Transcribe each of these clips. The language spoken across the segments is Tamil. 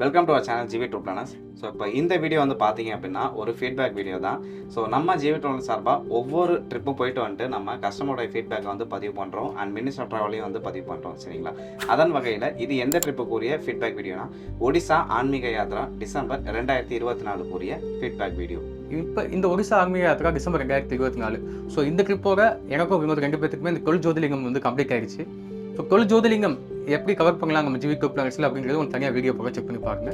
Welcome to our channel GV two planners. So இப்போ இந்த வீடியோ வந்து பார்த்தீங்க அப்படின்னா ஒரு ஃபீட்பேக் வீடியோ தான். ஸோ நம்ம ஜிவி டூ சார்பாக ஒவ்வொரு ட்ரிப்பும் போயிட்டு வந்துட்டு நம்ம கஸ்டமரோட ஃபீட்பேக்கை வந்து பதிவு பண்ணுறோம் அண்ட் மினிஸ் ஆஃப் ட்ராவலையும் வந்து பதிவு பண்ணுறோம், சரிங்களா? அதன் வகையில் இது எந்த ட்ரிப்புக்குரிய ஃபீட்பேக் வீடியோனா ஒடிசா ஆன்மீக யாத்ரா டிசம்பர் 2024 கூறிய ஃபீட்பேக் வீடியோ. இப்போ இந்த ஒடிசா ஆன்மீக யாத்திரா டிசம்பர் 2024. ஸோ இந்த ட்ரிப்போட எனக்கும் வினோத் 2 பேத்துக்குமே இந்த தொல் ஜோதிலிங்கம் வந்து கம்ப்ளீட் ஆயிடுச்சு. ஸோ தொல் ஜோதிலிங்கம் எப்படி கவர் பண்ணலாம் நம்ம ஜிவி டூ பிளானர்ஸில் அப்படிங்கிறது ஒரு தனியாக வீடியோ போக செக் பண்ணி பாருங்க.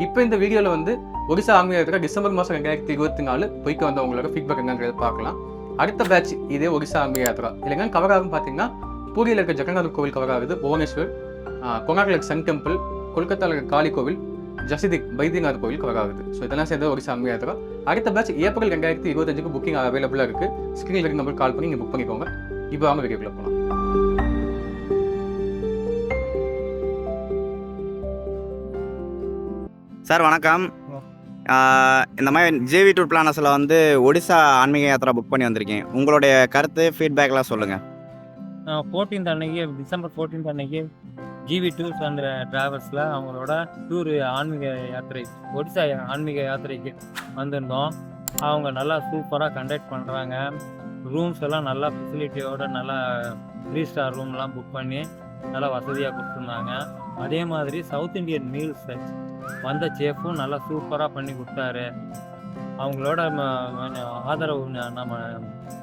இப்போ இந்த வீடியோவில் வந்து ஒடிசா ஆன்மீக யாத்திரா டிசம்பர் மாதம் 2024 போய்க்கு வந்தவங்களோட ஃபீட்பேக் என்னங்கிறத பார்க்கலாம். அடுத்த பேட்ச் இதே ஒடிசா ஆன்மீக யாத்திரா இல்லைங்க கவர் ஆகும் பார்த்தீங்கன்னா பூரியில் இருக்க ஜெகநாதர் கோவில் கவர் ஆகுது, புவனேஸ்வர், கொனார்க்கில் இருக்க சன் டெம்பிள், கொல்கத்தாவில் இருக்க காளி கோவில், ஜசிதிக் பைத்தியநாத் கோவில் கவர் ஆகுது. ஸோ இதெல்லாம் சேர்ந்து ஒடிசா ஆன்மீக யாத்திரா. அடுத்த பேட்ச் ஏப்ரல் 2025 புக்கிங் அவைலபிளாக இருக்குது. ஸ்க்ரீனில் இருக்க நம்பர் கால் பண்ணி நீங்கள் புக் பண்ணிக்கோங்க. இப்போ அவங்க வீடியோக்குள்ள போகலாம். சார் வணக்கம். இந்த மாதிரி ஜிவி டூர் பிளானர்ஸில் வந்து ஒடிசா ஆன்மீக யாத்திரா புக் பண்ணி வந்திருக்கேன். உங்களுடைய கருத்து ஃபீட்பேக்லாம் சொல்லுங்கள். 14th அன்னைக்கு டிசம்பர் 14th அன்னைக்கு ஜிவி டூர்ஸ் அந்த டிராவல்ஸில் அவங்களோட டூர் ஆன்மீக யாத்திரை ஒடிசா ஆன்மீக யாத்திரைக்கு வந்திருந்தோம். அவங்க நல்லா சூப்பராக கண்டக்ட் பண்ணுறாங்க. ரூம்ஸ் எல்லாம் நல்லா ஃபெசிலிட்டியோட நல்லா 3 ஸ்டார் ரூம்லாம் புக் பண்ணி நல்லா வசதியாக கொடுத்துருந்தாங்க. அதே மாதிரி சவுத் இண்டியன் மீல்ஸ் வந்த சேஃபும் நல்லா சூப்பராக பண்ணி கொடுத்தாரு. அவங்களோட ஆதரவு நம்ம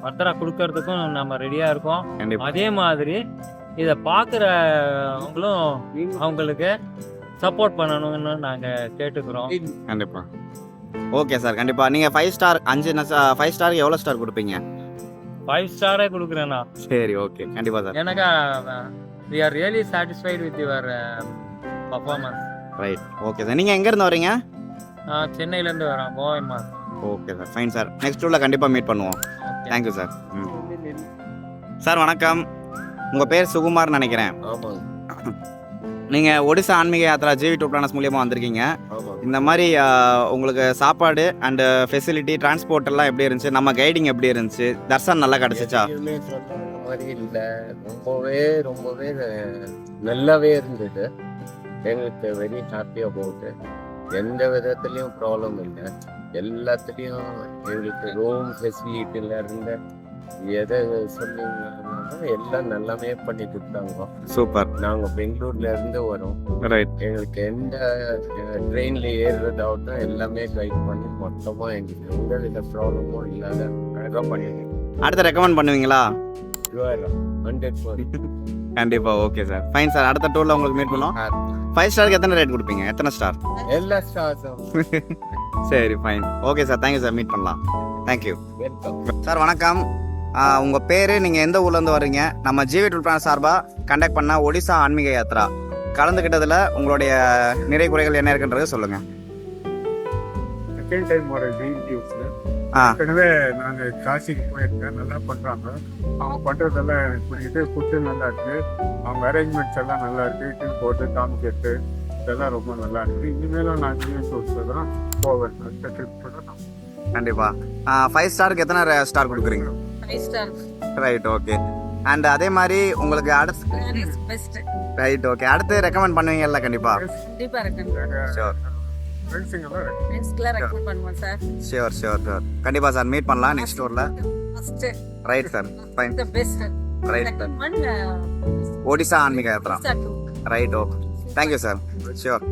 பத்திரா கொடுக்கறதுக்கும் நம்ம ரெடியாக இருக்கோம். அதே மாதிரி இதை பார்க்குறவங்களும் அவங்களுக்கு சப்போர்ட் பண்ணணும்னு நாங்கள் கேட்டுக்கிறோம். கண்டிப்பாக. ஓகே சார், கண்டிப்பாக. நீங்கள் 5 ஸ்டார் 5 ஸ்டாருக்கு எவ்வளோ ஸ்டார் கொடுப்பீங்க? 5 ஸ்டாரே கொடுக்குறேண்ணா. சரி, ஓகே, கண்டிப்பாக சார். எனக்கு we are really satisfied with your performance. Right, okay sir. நீங்கள் எங்கேருந்து வரீங்க? சென்னையிலேருந்து வரேன், கோயம்பா. Okay sir, fine sir. Next டூரில் கண்டிப்பாக மீட் பண்ணுவோம். Thank you sir. சார் வணக்கம். உங்கள் பேர் சுகுமார்னு நினைக்கிறேன். நீங்கள் ஒடிசா ஆன்மீக யாத்திரா ஜிவி டூ பிளானர்ஸ் மூலியமாக வந்திருக்கீங்க. இந்த மாதிரி உங்களுக்கு சாப்பாடு அண்டு ஃபெசிலிட்டி டிரான்ஸ்போர்ட் எல்லாம் எப்படி இருந்துச்சு? நம்ம கைடிங் எப்படி இருந்துச்சு? தர்சன் நல்லா கிடச்சிச்சா? மாதிரி இல்லை, ரொம்பவே நல்லாவே இருந்தது. எங்களுக்கு வெரி ஹாப்பி அபவுட். எந்த விதத்துலேயும் ப்ராப்ளம் இல்லை. எல்லாத்துலேயும் எங்களுக்கு ரூம் ஃபெசிலிட்டியில் இருந்த எதை சொன்னீங்கன்னா எல்லாம் நல்லாவே பண்ணி கொடுத்தாங்க. சூப்பர். நாங்கள் பெங்களூர்ல இருந்து வரோம். ரைட். எங்களுக்கு எந்த ட்ரெயினில் ஏறுறதாகட்டும் எல்லாமே கைட் பண்ணி மொத்தமாக எங்களுக்கு எந்த வித ப்ராப்ளமும் இல்லாத அழகாக பண்ணிடுங்க. அடுத்து ரெக்கமெண்ட் பண்ணுவீங்களா? 100%. கண்டிப்பாக. Okay sir, fine sir. அடுத்த டூரில் உங்களுக்கு மீட் பண்ணுவோம். 5 ஸ்டாருக்கு எத்தனை ரேட் கொடுப்பீங்க? எத்தனை ஸ்டார்? எல்லா ஸ்டார்ஸும். சரி, fine. Okay sir, thank you sir. Meet பண்ணலாம். தேங்க்யூ. வெல்கம் சார் வணக்கம். உங்கள் பேர், நீங்கள் எந்த ஊர்லேருந்து வர்றீங்க? நம்ம ஜிவி டூர் பிளான் சார்பாக கண்டக்ட் பண்ண ஒடிசா ஆன்மீக யாத்திரா கலந்துக்கிட்டதில் உங்களுடைய நிறை குறைகள் என்ன இருக்குன்றது சொல்லுங்கள். செகண்ட் டைம் வர ஜிவி டூர்ஸில் ஏற்கனவே நாங்கள் காசிக்கு போயிருக்கேன். நல்லா பண்ணுறாங்க. அவங்க பண்ணுறதெல்லாம் எனக்கு பிடிக்குது. ஃபுட்டு நல்லா இருக்குது. அவங்க அரேஞ்ச்மெண்ட்ஸ் எல்லாம் நல்லா இருக்குது. டீ போட்டு காமிக்கிறது இதெல்லாம் ரொம்ப நல்லா இருக்குது. இனிமேலும் நான் ஜிவி டூர்ஸில் தான் போவேன். அடுத்த ட்ரிப் கூட நான் கண்டிப்பாக. 5 ஸ்டாருக்கு எத்தனை ஸ்டார் கொடுக்குறீங்க? 5 ஸ்டார். Right, okay. அண்ட் அதே மாதிரி உங்களுக்கு அடுத்து பெஸ்ட். Right, okay. அடுத்து ரெக்கமெண்ட் பண்ணுவீங்கல்ல? கண்டிப்பாக. கண்டிப்பா ரெக்கமெண்ட். ஷோர். ஃப்ரெண்ட்ஸ்க்குலாம் ரெக்கமெண்ட் பண்ணுவோம் சார். ஷோர். கண்டிப்பாக சார், மீட் பண்ணலாம் நெக்ஸ்ட் டூரில். First. Right sir, fine. The best. Right. Recommend Odisha ஆன்மீக யாத்திரா. Right, okay. Thank you sir. Sure.